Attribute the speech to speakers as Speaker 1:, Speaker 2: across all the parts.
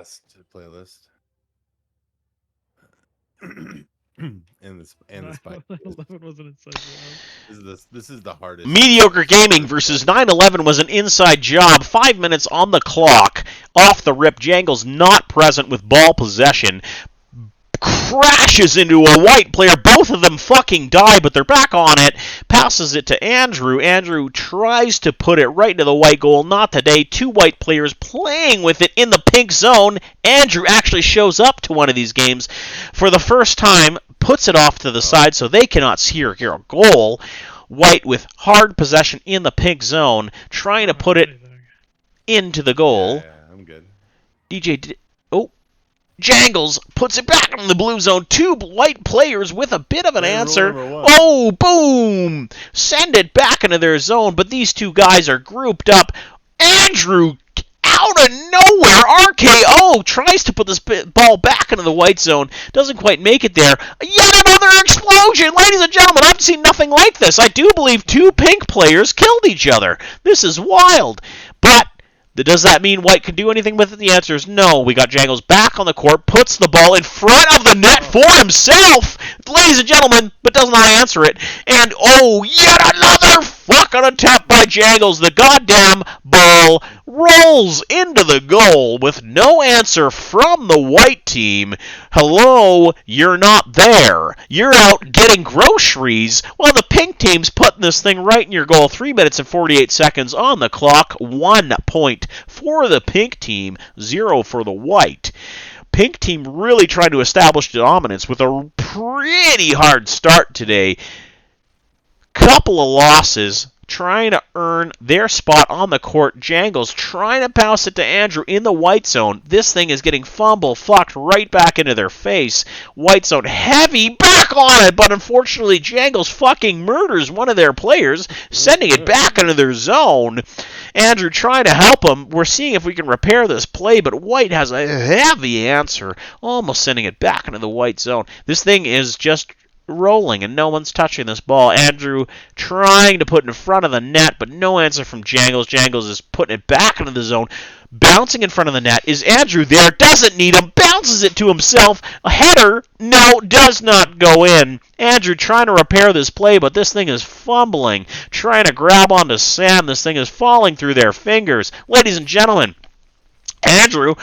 Speaker 1: last playlist. and the spike.
Speaker 2: 9/11 wasn't inside job.
Speaker 1: This is the hardest.
Speaker 3: Mediocre Gaming versus 9/11 was an inside job. 5 minutes on the clock. Off the rip, Jangles not present with ball possession. Crashes into a white player. Both of them fucking die, but they're back on it. Passes it to Andrew. Andrew tries to put it right into the white goal. Not today. Two white players playing with it in the pink zone. Andrew actually shows up to one of these games for the first time. Puts it off to the side so they cannot see or hear a goal. White with hard possession in the pink zone. Trying to put it into the goal.
Speaker 1: Yeah, I'm good.
Speaker 3: Jangles puts it back in the blue zone. Two white players with a bit of an answer.
Speaker 1: Rule
Speaker 3: Oh, boom! Send it back into their zone, but these two guys are grouped up. Andrew, out of nowhere, RKO tries to put this ball back into the white zone. Doesn't quite make it there. Yet another explosion! Ladies and gentlemen, I've seen nothing like this. I do believe two pink players killed each other. This is wild. But does that mean White can do anything with it? The answer is no. We got Jangles back on the court, puts the ball in front of the net for himself, ladies and gentlemen, but does not answer it. And, yet another fucking attempt by Jangles. The goddamn ball rolls into the goal with no answer from the White team. Hello, you're not there. You're out getting groceries while the pink team's putting this thing right in your goal. 3 minutes and 48 seconds on the clock. 1 point for the pink team, 0 for the White. Pink team really trying to establish dominance with a pretty hard start today. Couple of losses, trying to earn their spot on the court. Jangles trying to pass it to Andrew in the white zone. This thing is getting fucked right back into their face. White zone heavy, back on it, but unfortunately Jangles fucking murders one of their players, sending it back into their zone. Andrew trying to help him. We're seeing if we can repair this play, but White has a heavy answer, almost sending it back into the white zone. This thing is just rolling, and no one's touching this ball. Andrew trying to put it in front of the net, but no answer from Jangles. Jangles is putting it back into the zone. Bouncing in front of the net. Is Andrew there? Doesn't need him. Bounces it to himself. A header. No, does not go in. Andrew trying to repair this play, but this thing is fumbling. Trying to grab onto Sam. This thing is falling through their fingers. Ladies and gentlemen, Andrew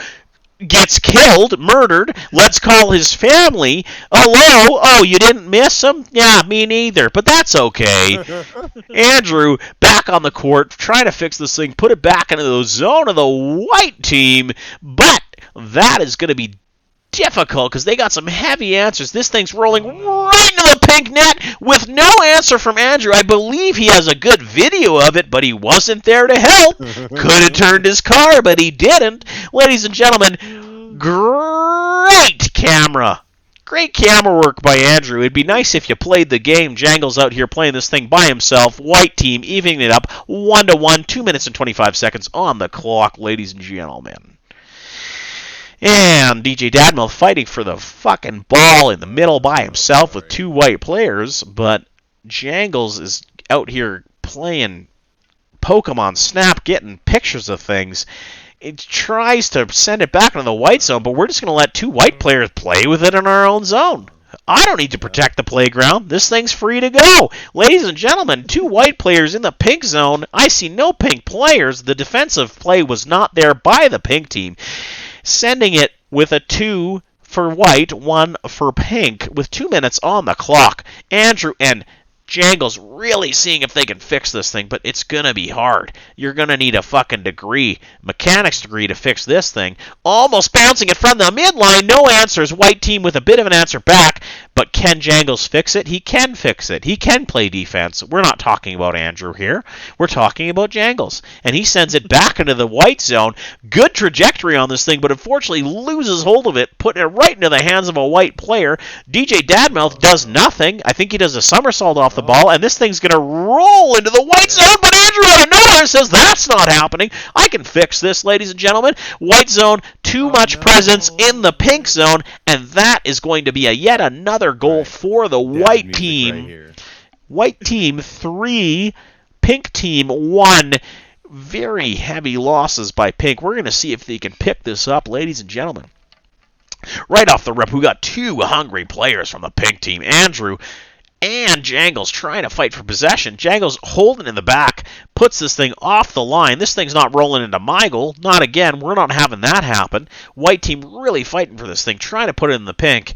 Speaker 3: gets killed, murdered. Let's call his family. Hello? Oh, you didn't miss him? Yeah, me neither, but that's okay. Andrew back on the court, trying to fix this thing, put it back into the zone of the White team, but that is going to be difficult because they got some heavy answers. This thing's rolling right into the pink net with no answer from Andrew. I believe he has a good video of it, but he wasn't there to help. Could have turned his car, but he didn't. Ladies and gentlemen, great camera. Great camera work by Andrew. It'd be nice if you played the game. Jangles out here playing this thing by himself. White team evening it up 1-1, 2 minutes and 25 seconds on the clock, ladies and gentlemen. And DJ Dadmel fighting for the fucking ball in the middle by himself with two white players, but Jangles is out here playing Pokemon Snap, getting pictures of things. It tries to send it back into the white zone, but we're just going to let two white players play with it in our own zone. I don't need to protect the playground. This thing's free to go. Ladies and gentlemen, two white players in the pink zone. I see no pink players. The defensive play was not there by the pink team. Sending it with a 2 for White, 1 for Pink, with 2 minutes on the clock. Andrew and Jangles really seeing if they can fix this thing, but it's going to be hard. You're going to need a fucking degree, mechanics degree, to fix this thing. Almost bouncing it from the midline. No answers. White team with a bit of an answer back, but can Jangles fix it? He can fix it. He can play defense. We're not talking about Andrew here. We're talking about Jangles. And he sends it back into the white zone. Good trajectory on this thing, but unfortunately loses hold of it, putting it right into the hands of a white player. DJ Dadmouth does nothing. I think he does a somersault off the ball, and this thing's going to roll into the white zone, but Andrew out of nowhere says that's not happening. I can fix this, ladies and gentlemen. White zone, too much presence in the pink zone, and that is going to be yet another goal for the White team.
Speaker 1: Right,
Speaker 3: White team 3, Pink team 1. very heavy losses by Pink. We're going to see if they can pick this up, ladies and gentlemen. Right off the rip, we got two hungry players from the Pink team. Andrew and Jangles trying to fight for possession. Jangles holding in the back, puts this thing off the line. This thing's not rolling into my goal. Not again. We're not having that happen. White team really fighting for this thing, trying to put it in the Pink.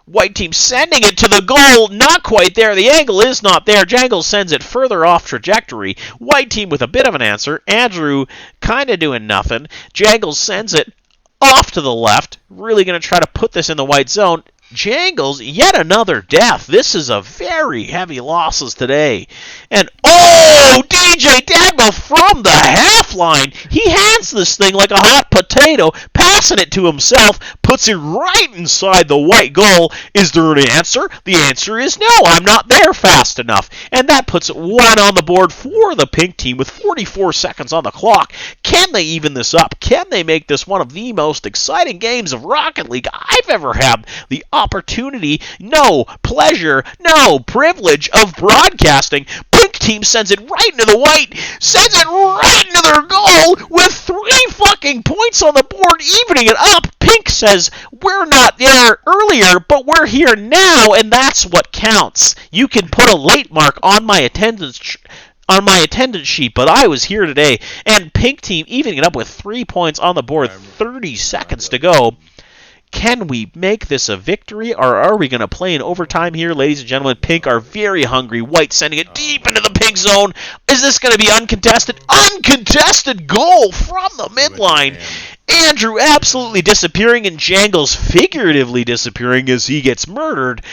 Speaker 3: White team sending it to the goal. Not quite there. The angle is not there. Jangles sends it further off trajectory. White team with a bit of an answer. Andrew kind of doing nothing. Jangles sends it off to the left. Really going to try to put this in the white zone. Jangles, yet another death. This is a very heavy losses today. And, DJ Dagmo from the half line. He hands this thing like a hot potato, passing it to himself, puts it right inside the white goal. Is there an answer? The answer is no, I'm not there fast enough. And that puts one on the board for the Pink team with 44 seconds on the clock. Can they even this up? Can they make this one of the most exciting games of Rocket League I've ever had the opportunity, no pleasure, no privilege of broadcasting? Pink team sends it right into the white, sends it right into their goal with 3 fucking points on the board, evening it up. Pink says, we're not there earlier, but we're here now, and that's what counts. You can put a late mark on my attendance sheet, but I was here today. And Pink team evening it up with 3 points on the board, 30 seconds to go. Can we make this a victory, or are we going to play in overtime here, ladies and gentlemen? Pink are very hungry. White sending it deep into the Pink zone. Is this going to be uncontested? Uncontested goal from the midline. Andrew absolutely disappearing, and Jangles figuratively disappearing as he gets murdered.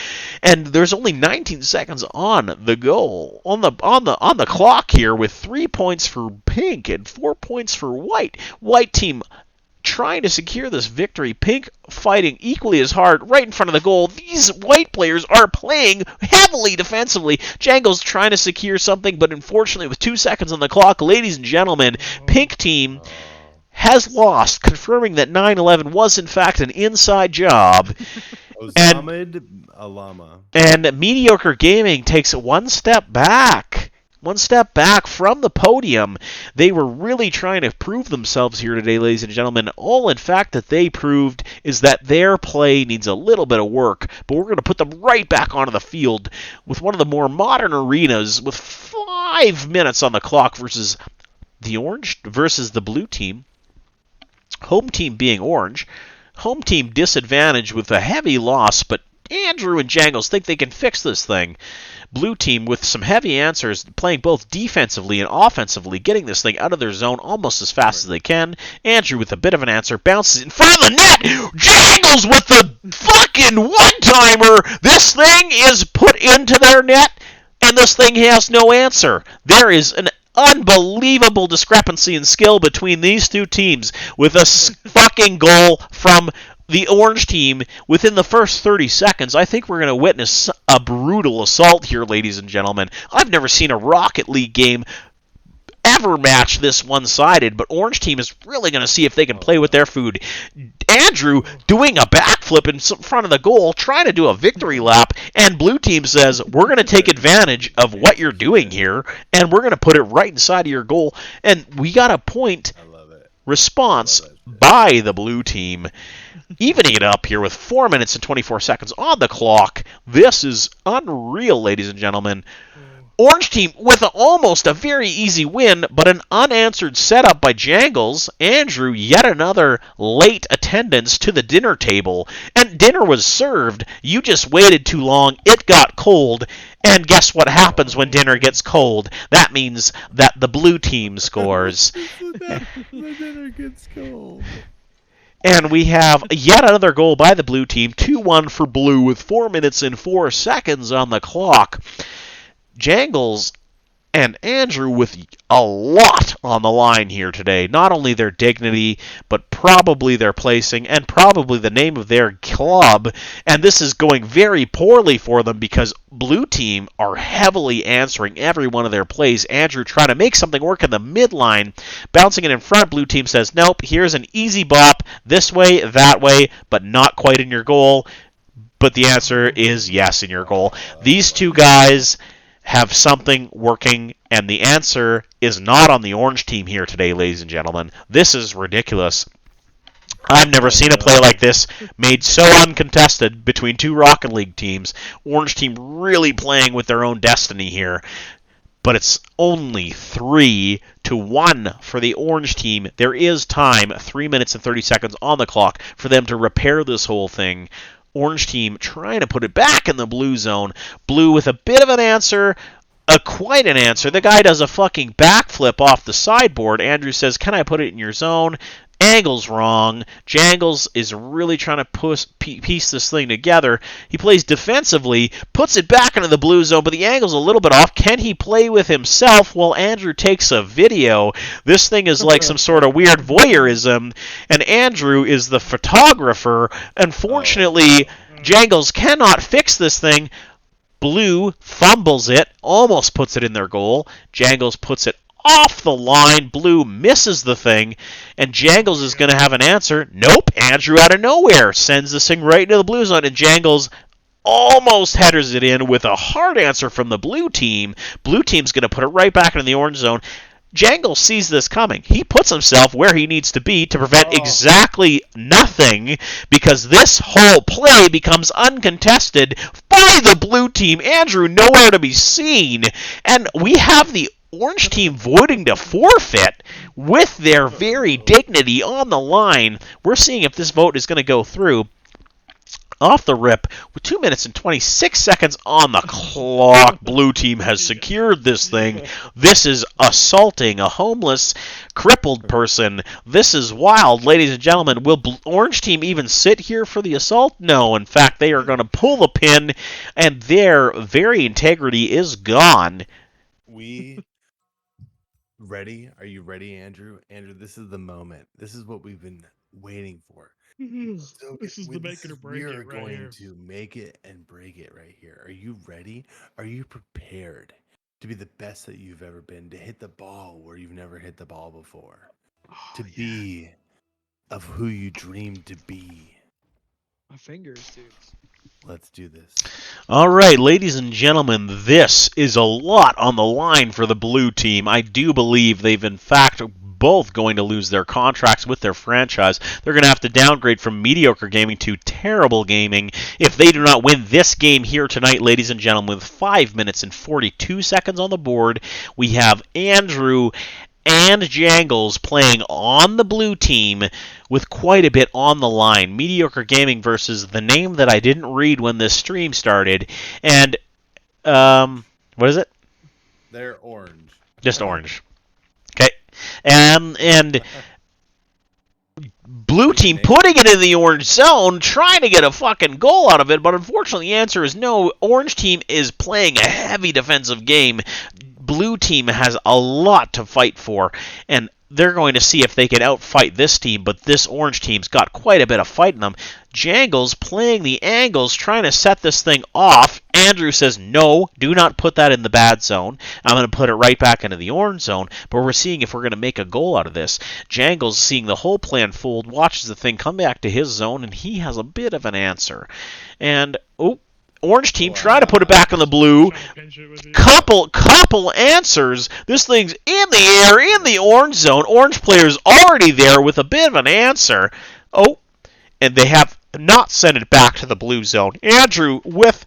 Speaker 3: And there's only 19 seconds on the goal on the clock here, with 3 points for Pink and 4 points for White. White team trying to secure this victory. Pink fighting equally as hard right in front of the goal. These white players are playing heavily defensively. Jangles trying to secure something, but unfortunately with 2 seconds on the clock, ladies and gentlemen, Pink team has lost, confirming that 9/11 was in fact an inside job.
Speaker 1: Osamid Alama.
Speaker 3: And Mediocre Gaming takes one step back. One step back from the podium. They were really trying to prove themselves here today, ladies and gentlemen. All, in fact, that they proved is that their play needs a little bit of work, but we're going to put them right back onto the field with one of the more modern arenas with 5 minutes on the clock versus the blue team. Home team being orange. Home team disadvantaged with a heavy loss, but Andrew and Jangles think they can fix this thing. Blue team with some heavy answers, playing both defensively and offensively, getting this thing out of their zone almost as fast as they can. Andrew with a bit of an answer, bounces in front of the net. Jangles with the fucking one-timer. This thing is put into their net, and this thing has no answer. There is an unbelievable discrepancy in skill between these two teams, with a fucking goal from the orange team within the first 30 seconds. I think we're going to witness a brutal assault here, ladies and gentlemen. I've never seen a Rocket League game ever match this one-sided, but orange team is really going to see if they can play with their food. Andrew doing a backflip in front of the goal, trying to do a victory lap, and blue team says, we're going to take advantage of what you're doing here, and we're going to put it right inside of your goal. And we got a point response by the blue team, evening it up here with 4 minutes and 24 seconds on the clock. This is unreal, ladies and gentlemen. Orange team with almost a very easy win, but an unanswered setup by Jangles. Andrew, yet another late attendance to the dinner table. And dinner was served. You just waited too long. It got cold. And guess what happens when dinner gets cold? That means that the blue team scores.
Speaker 1: The dinner gets cold.
Speaker 3: And we have yet another goal by the blue team. 2-1 for blue with 4 minutes and 4 seconds on the clock. Jangles and Andrew with a lot on the line here today. Not only their dignity, but probably their placing and probably the name of their club. And this is going very poorly for them because blue team are heavily answering every one of their plays. Andrew trying to make something work in the midline, bouncing it in front. Blue team says, nope, here's an easy bop, this way, that way, but not quite in your goal. But the answer is yes in your goal. These two guys have something working, and the answer is not on the orange team here today, ladies and gentlemen. This is ridiculous. I've never seen a play like this made so uncontested between two Rocket League teams. Orange team really playing with their own destiny here. But it's only 3-1 for the orange team. There is time, 3 minutes and 30 seconds on the clock, for them to repair this whole thing. Orange team trying to put it back in the blue zone. Blue with a bit of an answer, quite an answer. The guy does a fucking backflip off the sideboard. Andrew says, "Can I put it in your zone?" Angle's wrong. Jangles is really trying to piece this thing together. He plays defensively, puts it back into the blue zone, but the angle's a little bit off. Can he play with himself? Well, Andrew takes a video. This thing is like some sort of weird voyeurism, and Andrew is the photographer. Unfortunately, Jangles cannot fix this thing. Blue fumbles it, almost puts it in their goal. Jangles puts it off the line. Blue misses the thing, and Jangles is going to have an answer. Nope, Andrew out of nowhere sends this thing right into the blue zone, and Jangles almost headers it in with a hard answer from the blue team. Blue team's going to put it right back into the orange zone. Jangles sees this coming. He puts himself where he needs to be to prevent exactly nothing, because this whole play becomes uncontested by the blue team. Andrew nowhere to be seen, and we have the orange team voting to forfeit with their very dignity on the line. We're seeing if this vote is going to go through. Off the rip, with 2 minutes and 26 seconds on the clock, blue team has secured this thing. This is assaulting a homeless, crippled person. This is wild, ladies and gentlemen. Will orange team even sit here for the assault? No. In fact, they are going to pull the pin, and their very integrity is gone.
Speaker 1: Ready? Are you ready, Andrew? Andrew, this is the moment. This is what we've been waiting for. So
Speaker 2: This is the make it or break it right here.
Speaker 1: We are going to make it and break it right here. Are you ready? Are you prepared to be the best that you've ever been? To hit the ball where you've never hit the ball before? Be of who you dream to be?
Speaker 2: My fingers, dude.
Speaker 1: Let's do this.
Speaker 3: All right, ladies and gentlemen, this is a lot on the line for the blue team. I do believe they've in fact both going to lose their contracts with their franchise. They're going to have to downgrade from mediocre gaming to terrible gaming if they do not win this game here tonight, ladies and gentlemen. With 5 minutes and 42 seconds on the board, we have Andrew and Jangles playing on the blue team with quite a bit on the line. Mediocre Gaming versus the name that I didn't read when this stream started. And, what is it?
Speaker 1: They're orange.
Speaker 3: Just orange. Okay. And blue team putting it in the orange zone, trying to get a fucking goal out of it, but unfortunately the answer is no. Orange team is playing a heavy defensive game. Blue team has a lot to fight for, and they're going to see if they can outfight this team, but this orange team's got quite a bit of fight in them. Jangles playing the angles, trying to set this thing off. Andrew says, no, do not put that in the bad zone. I'm going to put it right back into the orange zone, but we're seeing if we're going to make a goal out of this. Jangles, seeing the whole plan fold, watches the thing come back to his zone, and he has a bit of an answer. And, orange team trying to put it back in the blue. Couple answers. This thing's in the air, in the orange zone. Orange player's already there with a bit of an answer. And they have not sent it back to the blue zone. Andrew with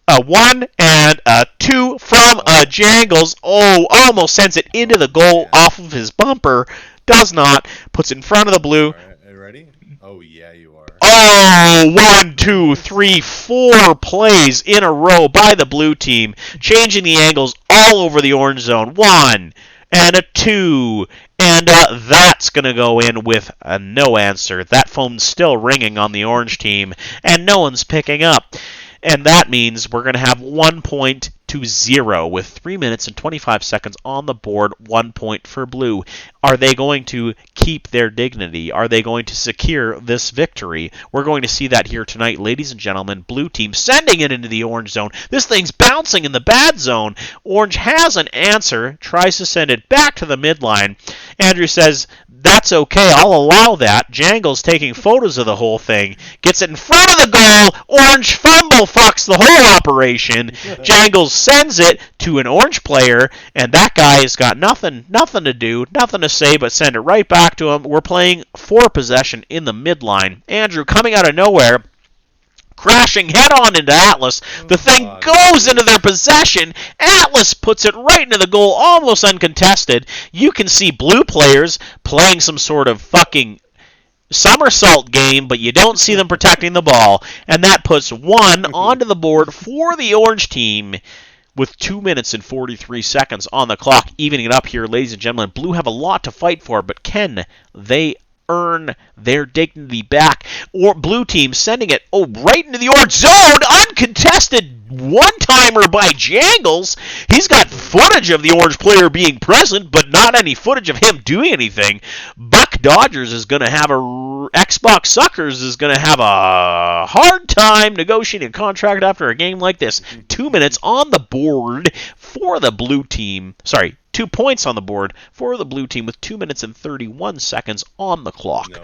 Speaker 3: a 1 and a 2 from Jangles. Almost sends it into the goal off of his bumper. Does not. Puts it in front of the blue.
Speaker 1: All right, are you ready? Oh, yeah, you are.
Speaker 3: 1, 2, 3, 4 plays in a row by the blue team, changing the angles all over the orange zone. 1 and a 2, and that's going to go in with a no answer. That phone's still ringing on the orange team, and no one's picking up. And that means we're going to have 1 point to 0 with 3 minutes and 25 seconds on the board. 1 point for blue. Are they going to keep their dignity? Are they going to secure this victory? We're going to see that here tonight, ladies and gentlemen. Blue team sending it into the orange zone. This thing's bouncing in the bad zone. Orange has an answer, tries to send it back to the midline. Andrew says, that's okay, I'll allow that. Jangles taking photos of the whole thing. Gets it in front of the goal. Orange fumble fucks the whole operation. Jangles sends it to an orange player, and that guy has got nothing to do, nothing to say but send it right back to him. We're playing for possession in the midline. Andrew coming out of nowhere, crashing head-on into Atlas. The thing goes into their possession. Atlas puts it right into the goal, almost uncontested. You can see blue players playing some sort of fucking somersault game, but you don't see them protecting the ball. And that puts one onto the board for the orange team with 2 minutes and 43 seconds on the clock. Evening it up here, ladies and gentlemen. Blue have a lot to fight for, but can they earn their dignity back? Or blue team sending it right into the orange zone, uncontested one-timer by Jangles. He's got footage of the orange player being present, but not any footage of him doing anything. Buck Dodgers is going to have Xbox Suckers is going to have a hard time negotiating a contract after a game like this. 2 minutes on the board for the blue team. Sorry, 2 points on the board for the blue team with 2 minutes and 31 seconds on the clock.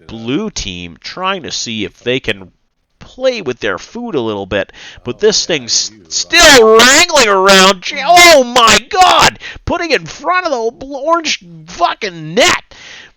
Speaker 3: Blue team trying to see if they can play with their food a little bit, but this thing's still wrangling around. Oh my god! Putting it in front of the orange fucking net.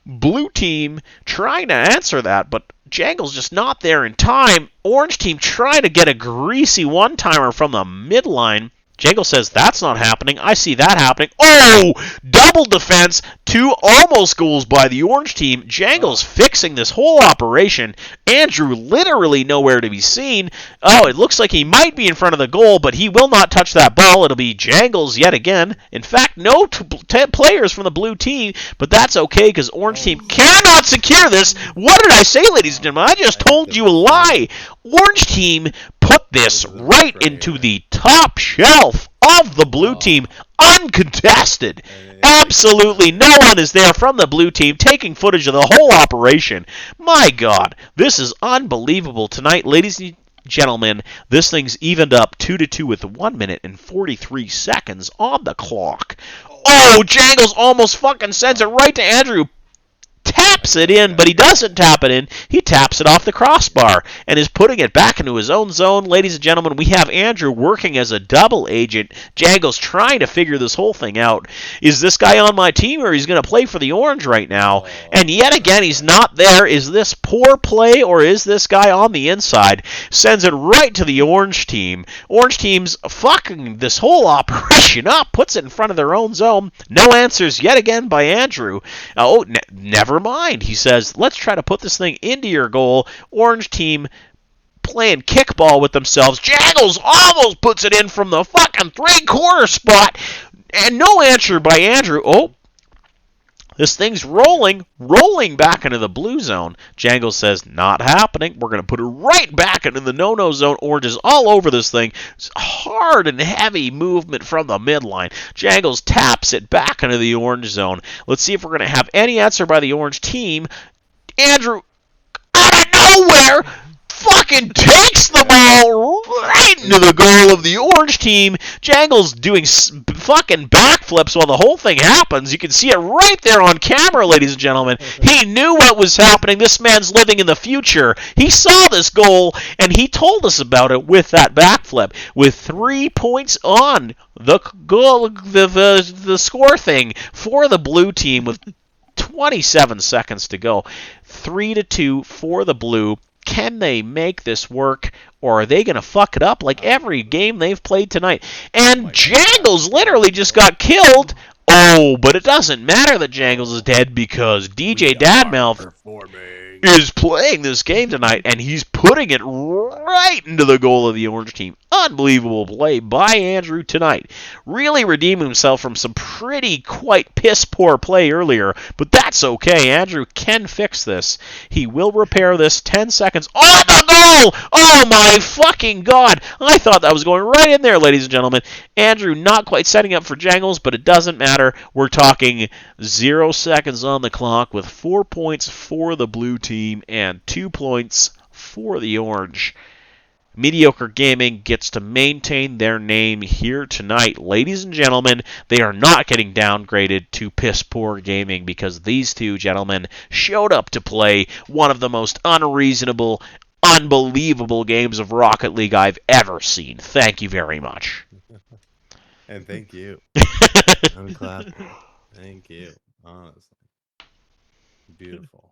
Speaker 3: Blue team trying to answer that, but Jangle's just not there in time. Orange team trying to get a greasy one-timer from the midline. Jangle says, that's not happening. I see that happening. Oh! Double defense. 2 almost goals by the orange team. Jangle's fixing this whole operation. Andrew literally nowhere to be seen. Oh, it looks like he might be in front of the goal, but he will not touch that ball. It'll be Jangles yet again. In fact, no 10 players from the blue team, but that's okay because orange team cannot secure this. What did I say, ladies and gentlemen? I just told you a lie. Orange team put this right into the top shelf of the blue team, uncontested. Absolutely no one is there from the blue team taking footage of the whole operation. My God, this is unbelievable tonight, ladies and gentlemen. This thing's evened up 2-2 with 1 minute and 43 seconds on the clock. Oh, Jangles almost fucking sends it right to Andrew. Taps it in, but he doesn't tap it in. He taps it off the crossbar and is putting it back into his own zone. Ladies and gentlemen, we have Andrew working as a double agent. Jangles trying to figure this whole thing out. Is this guy on my team or he's going to play for the orange right now? And yet again, he's not there. Is this poor play or is this guy on the inside? Sends it right to the orange team. Orange team's fucking this whole operation up. Puts it in front of their own zone. No answers yet again by Andrew. Never mind, he says, let's try to put this thing into your goal. Orange team playing kickball with themselves. Jangles almost puts it in from the fucking 3-quarter spot. And no answer by Andrew. Oh, this thing's rolling back into the blue zone. Jangles says, not happening. We're going to put it right back into the no-no zone. Orange is all over this thing. It's hard and heavy movement from the midline. Jangles taps it back into the orange zone. Let's see if we're going to have any answer by the orange team. Andrew, out of nowhere, fucking takes the ball right into the goal of the orange team. Jangles doing fucking backflips while the whole thing happens. You can see it right there on camera, ladies and gentlemen. He knew what was happening. This man's living in the future. He saw this goal, and he told us about it with that backflip. With 3 points on the goal, the score thing for the blue team with 27 seconds to go. 3-2 for the blue. Can they make this work, or are they going to fuck it up like every game they've played tonight? And Jangles literally just got killed. Oh, but it doesn't matter that Jangles is dead because DJ Dadmouth is playing this game tonight, and he's putting it right into the goal of the orange team. Unbelievable play by Andrew tonight. Really redeeming himself from some quite piss-poor play earlier, but that's okay. Andrew can fix this. He will repair this. 10 seconds on the goal! Oh my fucking God! I thought that was going right in there, ladies and gentlemen. Andrew not quite setting up for Jangles, but it doesn't matter. We're talking 0 seconds on the clock with 4 points for the blue team and 2 points for the orange. Mediocre Gaming gets to maintain their name here tonight. Ladies and gentlemen, they are not getting downgraded to piss poor gaming because these two gentlemen showed up to play one of the most unreasonable, unbelievable games of Rocket League I've ever seen. Thank you very much.
Speaker 1: And thank you. I'm clapping. Thank you. Honestly. Beautiful.